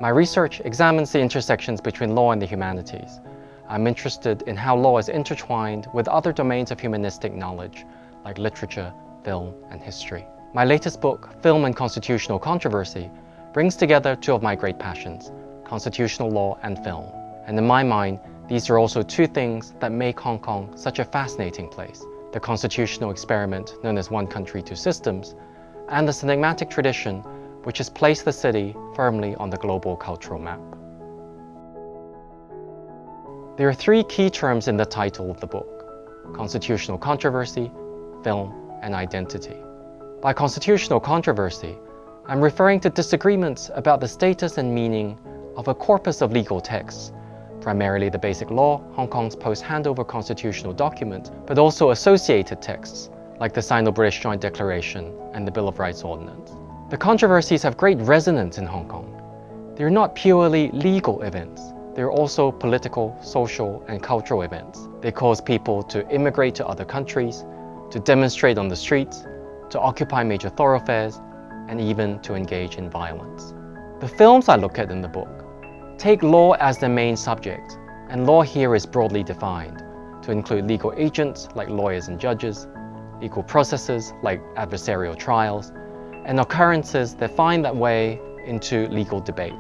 My research examines the intersections between law and the humanities. I'm interested in how law is intertwined with other domains of humanistic knowledge, like literature, film, and history. My latest book, Film and Constitutional Controversy, brings together two of my great passions, constitutional law and film. And in my mind, these are also two things that make Hong Kong such a fascinating place: the constitutional experiment known as one country, two systems, and the synonymous tradition which has placed the city firmly on the global cultural map. There are three key terms in the title of the book: constitutional controversy, film, and identity. By constitutional controversy, I'm referring to disagreements about the status and meaning of a corpus of legal texts, primarily the Basic Law, Hong Kong's post-handover constitutional document, but also associated texts like the Sino-British Joint Declaration and the Bill of Rights Ordinance. The controversies have great resonance in Hong Kong. They're not purely legal events. They're also political, social, and cultural events. They cause people to immigrate to other countries, to demonstrate on the streets, to occupy major thoroughfares, and even to engage in violence. The films I look at in the book take law as the main subject, and law here is broadly defined to include legal agents like lawyers and judges, legal processes like adversarial trials, and occurrences that find that way into legal debate,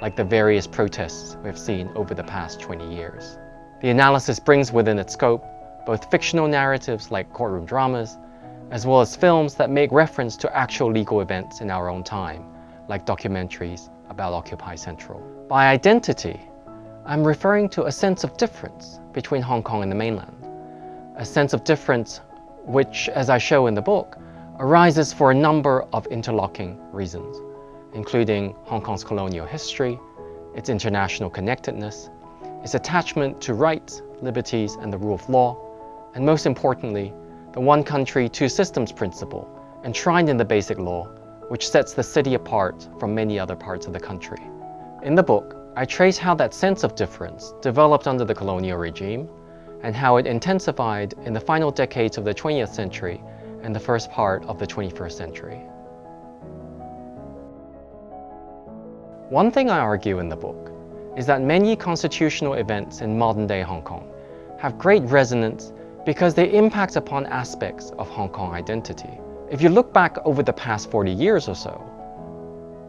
like the various protests we've seen over the past 20 years. The analysis brings within its scope both fictional narratives like courtroom dramas, as well as films that make reference to actual legal events in our own time, like documentaries about Occupy Central. By identity, I'm referring to a sense of difference between Hong Kong and the mainland. A sense of difference which, as I show in the book, arises for a number of interlocking reasons, including Hong Kong's colonial history, its international connectedness, its attachment to rights, liberties, and the rule of law, and most importantly, the one country, two systems principle enshrined in the Basic Law, which sets the city apart from many other parts of the country. In the book, I trace how that sense of difference developed under the colonial regime and how it intensified in the final decades of the 20th century and the first part of the 21st century. One thing I argue in the book is that many constitutional events in modern-day Hong Kong have great resonance because they impact upon aspects of Hong Kong identity. If you look back over the past 40 years or so,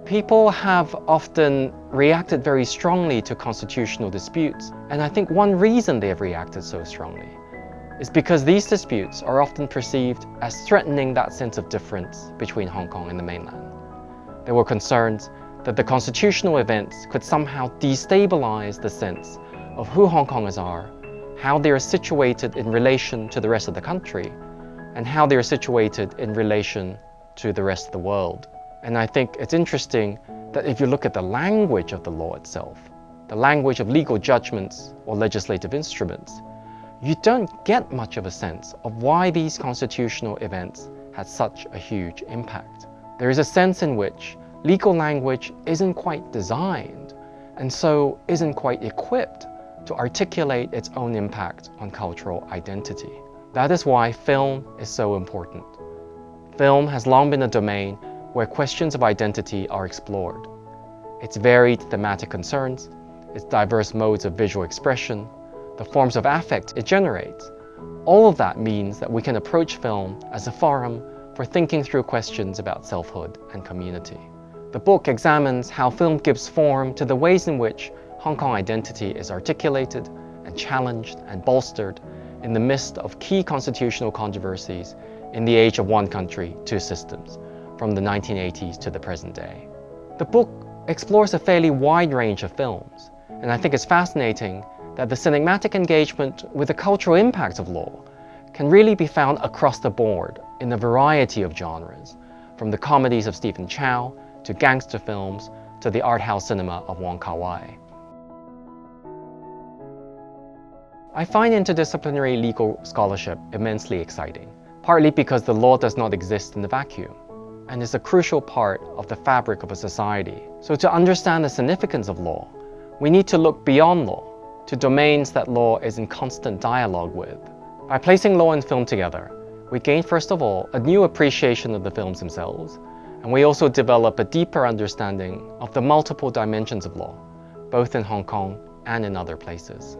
people have often reacted very strongly to constitutional disputes, and I think one reason they have reacted so strongly is because these disputes are often perceived as threatening that sense of difference between Hong Kong and the mainland. There were concerns that the constitutional events could somehow destabilize the sense of who Hong Kongers are, how they are situated in relation to the rest of the country, and how they are situated in relation to the rest of the world. And I think it's interesting that if you look at the language of the law itself, the language of legal judgments or legislative instruments, you don't get much of a sense of why these constitutional events had such a huge impact. There is a sense in which legal language isn't quite designed, and so isn't quite equipped to articulate its own impact on cultural identity. That is why film is so important. Film has long been a domain where questions of identity are explored. Its varied thematic concerns, its diverse modes of visual expression, the forms of affect it generates, all of that means that we can approach film as a forum for thinking through questions about selfhood and community. The book examines how film gives form to the ways in which Hong Kong identity is articulated and challenged and bolstered in the midst of key constitutional controversies in the age of one country, two systems, from the 1980s to the present day. The book explores a fairly wide range of films, and I think it's fascinating that the cinematic engagement with the cultural impact of law can really be found across the board in a variety of genres, from the comedies of Stephen Chow to gangster films to the art house cinema of Wong Kar-wai. I find interdisciplinary legal scholarship immensely exciting, partly because the law does not exist in a vacuum and is a crucial part of the fabric of a society. So to understand the significance of law, we need to look beyond law to domains that law is in constant dialogue with. By placing law and film together, we gain first of all a new appreciation of the films themselves, And we also develop a deeper understanding of the multiple dimensions of law, both in Hong Kong and in other places.